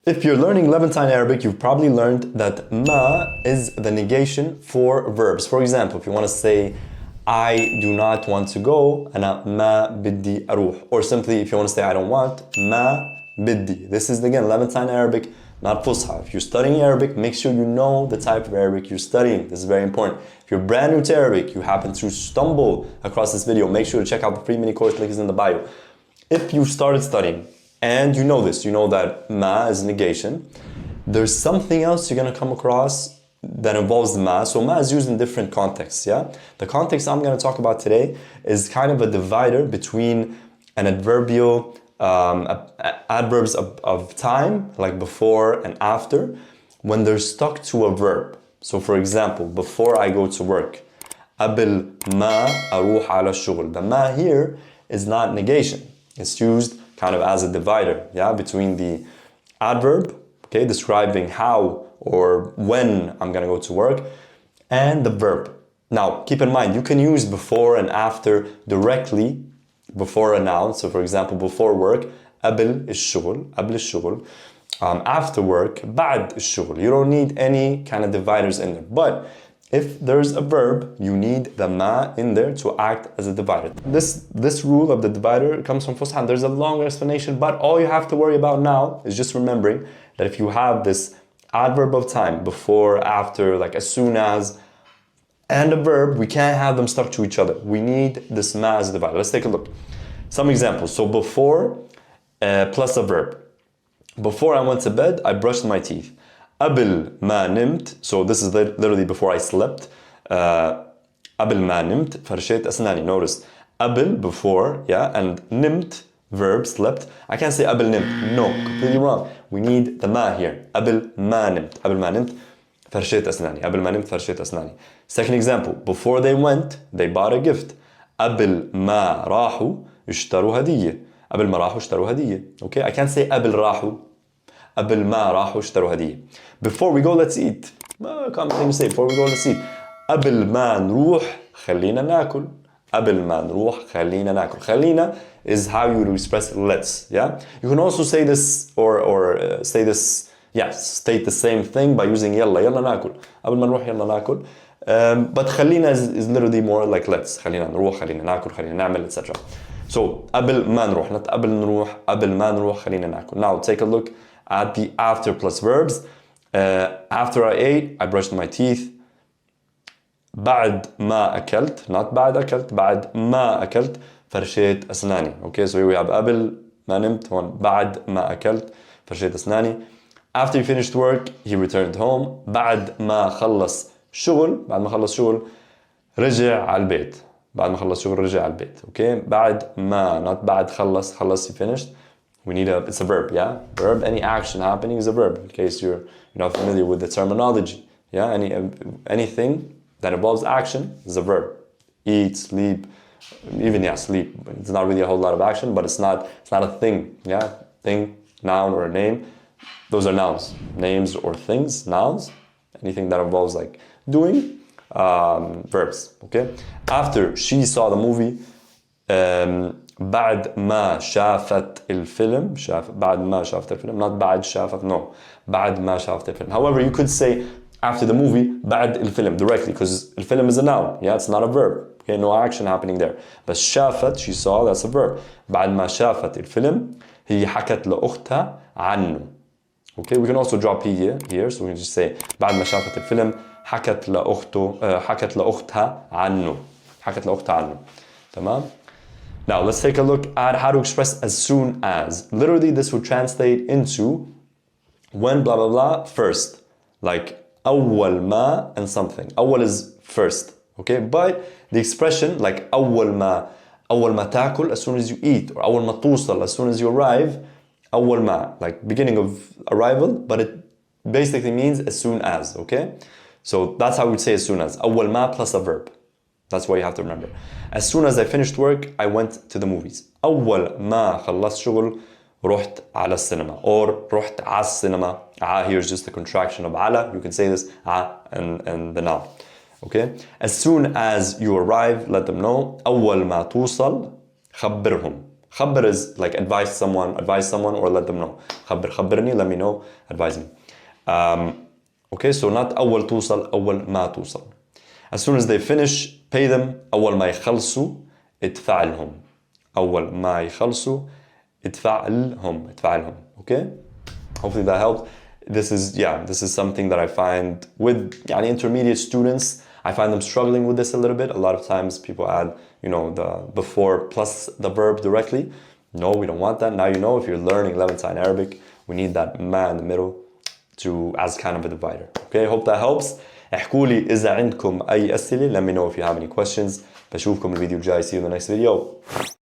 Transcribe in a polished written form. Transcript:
If you're learning Levantine Arabic, you've probably learned that ma is the negation for verbs. For example, if you want to say I do not want to go, أنا ما بدي أروح. Or simply, if you want to say I don't want, ما بدي. This is again Levantine Arabic, not Fusha. If you're studying Arabic, make sure you know the type of Arabic you're studying. This is very important. If you're brand new to Arabic, you happen to stumble across this video, make sure to check out the free mini course, link is in the bio. If you started studying and you know this, you know that ma is negation, there's something else you're going to come across that involves ma. So ma is used in different contexts, yeah? The context I'm going to talk about today is kind of a divider between an adverbial, adverbs of time, like before and after, when they're stuck to a verb. So for example, before I go to work, قبل ما أروح على الشغل. The ma here is not negation. It's used kind of as a divider, yeah, between the adverb, okay, describing how or when I'm gonna go to work, and the verb. Now, keep in mind, you can use before and after directly before a noun. So for example, before work, قبل الشغل, قبل الشغل. After work, بعد الشغل. You don't need any kind of dividers in there. But if there's a verb, you need the ma in there to act as a divider. This rule of the divider comes from Fusha. There's a longer explanation, but all you have to worry about now is just remembering that if you have this adverb of time, before, after, like as soon as, and a verb, we can't have them stuck to each other. We need this ma as a divider. Let's take a look. Some examples. So before plus a verb. Before I went to bed, I brushed my teeth. قبل ما نمت, so this is literally before I slept. قبل ما نمت فرشيت أسناني. Notice قبل, before, yeah, and نمت, verb, slept. I can't say قبل نمت. No, completely wrong. We need the ma here. قبل ما نمت. قبل ما نمت فرشيت أسناني. قبل ما نمت فرشيت أسناني. Second example. Before they went, they bought a gift. قبل ما راحوا اشتروا هدية. قبل ما راحوا اشتروا هدية. Okay, I can't say قبل راحوا. قبل ما راحوا اشتروا هدية. Before we go, let's eat. Common thing to say. Before we go, let's eat. قبل ما نروح خلينا ناكل. قبل ما نروح خلينا ناكل. خلينا is how you would express let's. Yeah. You can also say this or say this. Yeah, state the same thing by using يلا يلا ناكل. قبل ما نروح يلا ناكل. But خلينا is literally more like let's. خلينا نروح خلينا ناكل خلينا نعمل etc. So قبل ما نروح, not قبل نروح, قبل ما نروح خلينا ناكل. Now take a look at the after plus verbs. After I ate, I brushed my teeth. بعد ما أكلت, not بعد أكلت, بعد ما أكلت فرشيت أسناني. Okay, so here we have قبل ما نمت, بعد ما أكلت فرشيت أسناني. After he finished work, he returned home. بعد ما خلص شغل, بعد ما خلص شغل رجع على البيت. بعد ما خلص شغل رجع على البيت. Okay, بعد ما, not بعد خلص, he finished. We need it's a verb, yeah? Verb, any action happening is a verb, in case you're not familiar with the terminology. Yeah, anything that involves action is a verb. Eat, sleep, even, yeah, sleep. It's not really a whole lot of action, but it's not a thing, yeah? Thing, noun, or a name. Those are nouns. Names or things, nouns. Anything that involves like doing, verbs, okay? After she saw the movie, بعد ما شافت الفيلم, بعد ما شافت الفيلم, not بعد شافت, no, بعد ما شافت الفيلم. However, you could say after the movie, بعد الفيلم directly, because الفيلم is a noun, yeah, it's not a verb, okay, no action happening there. But شافت, she saw, that's a verb. بعد ما شافت الفيلم, هي حكت لأختها عنه. Okay, we can also drop P here, so we can just say بعد ما شافت الفيلم حكت لأختها عنه. حكت لأختها عنه. تمام? Now, let's take a look at how to express as soon as. Literally, this would translate into when blah, blah, blah, first. Like, أول ما and something. أول is first, okay? But the expression, like أول ما تاكل, as soon as you eat, or أول ما توصل, as soon as you arrive, أول ما, like beginning of arrival, but it basically means as soon as, okay? So that's how we would say as soon as. أول ما plus a verb. That's what you have to remember. As soon as I finished work, I went to the movies. أول ما خلصت شغل رحت على السينما. Or رحت على السينما. Here is just a contraction of على. You can say this and the noun. Okay? As soon as you arrive, let them know. أول ما توصل خبرهم. خبر is like advise someone or let them know. خبر خبرني, let me know, advise me. Okay, so not أول توصل, أول ما توصل. As soon as they finish, pay them. أول ما يخلصوا ادفع لهم. أول ما يخلصوا ادفع لهم. Okay? Hopefully that helped. This is something that I find with يعني intermediate students. I find them struggling with this a little bit. A lot of times people add, the before plus the verb directly. No, we don't want that. Now you know, if you're learning Levantine Arabic, we need that ma in the middle as kind of a divider. Okay, hope that helps. احكوا لي إذا عندكم أي أسئلة. Let me know if you have any questions. بشوفكم الفيديو الجاي. See you in the next video.